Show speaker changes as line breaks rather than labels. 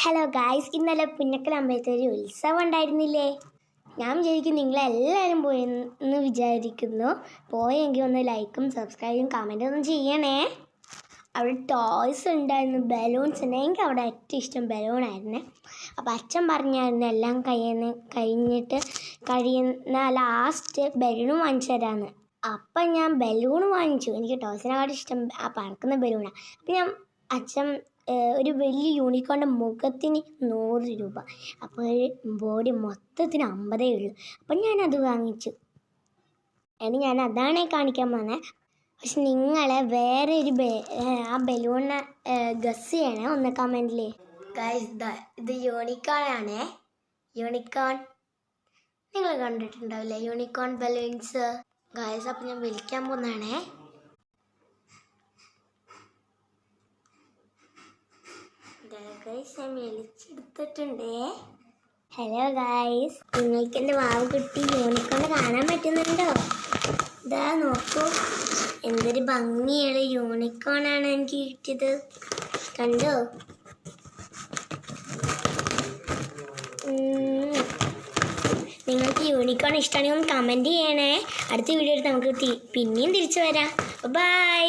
Hello guys, ഇന്നലെ പുന്നക്കൽ അമ്പലത്തിൽ ഒരു ഉത്സവം ഉണ്ടായിരുന്നില്ലേ? ഞാൻ വിചാരിക്കും നിങ്ങളെല്ലാവരും പോയെന്ന് വിചാരിക്കുന്നു. പോയെങ്കിൽ ഒന്ന് ലൈക്കും സബ്സ്ക്രൈബും കമൻറ്റും ഒന്നും ചെയ്യണേ. അവിടെ ടോയ്സ് ഉണ്ടായിരുന്നു, ബലൂൺസ് ഉണ്ട്. എനിക്ക് അവിടെ ഏറ്റവും ഇഷ്ടം ബലൂണായിരുന്നു. അപ്പോൾ അച്ഛൻ പറഞ്ഞായിരുന്നു എല്ലാം കഴിയുന്ന ലാസ്റ്റ് ബലൂൺ വാങ്ങിച്ചു തരാമെന്ന്. അപ്പം ഞാൻ ബലൂൺ വാങ്ങിച്ചു. എനിക്ക് ടോയ്സിനെക്കാളും ഇഷ്ടം ആ പറക്കുന്ന ബലൂണാണ്. അപ്പം അച്ഛൻ ഒരു വലിയ യൂണിക്കോണിൻ്റെ മുഖത്തിന് 100 രൂപ, അപ്പോൾ ഒരു ബോഡി മൊത്തത്തിന് 50 ഉള്ളൂ. അപ്പം ഞാനത് വാങ്ങിച്ചു. ഞാൻ അതാണ് കാണിക്കാൻ പോകുന്നത്. പക്ഷെ നിങ്ങളെ വേറെ ഒരു ആ ബലൂണിനെ ഗസ് ചെയ്യണേ ഒന്ന് കമൻറ്റിൽ. ഗൈസ്, ഇത് യൂണിക്കോണാണേ. യൂണിക്കോൺ നിങ്ങൾ കണ്ടിട്ടുണ്ടാവില്ലേ, യൂണിക്കോൺ ബലൂൺസ്. ഗൈസ്, അപ്പം ഞാൻ വിളിക്കാൻ പോകുന്നതാണേ. ഞാൻ വിളിച്ചെടുത്തിട്ടുണ്ടേ. ഹലോ ഗൈസ്, നിങ്ങൾക്ക് എൻ്റെ വാവുകുട്ടി യൂണിക്കോൺ കാണാൻ പറ്റുന്നുണ്ടോ? ഇതാ നോക്കൂ, എന്തൊരു ഭംഗിയുള്ള യൂണിക്കോണാണ് എനിക്ക് കിട്ടിയത്. കണ്ടോ? നിങ്ങൾക്ക് യൂണിക്കോൺ ഇഷ്ടമാണെങ്കിൽ ഒന്ന് കമൻറ്റ് ചെയ്യണേ. അടുത്ത വീഡിയോ എടുത്ത് നമുക്ക് പിന്നെയും തിരിച്ചു വരാം. ബൈ.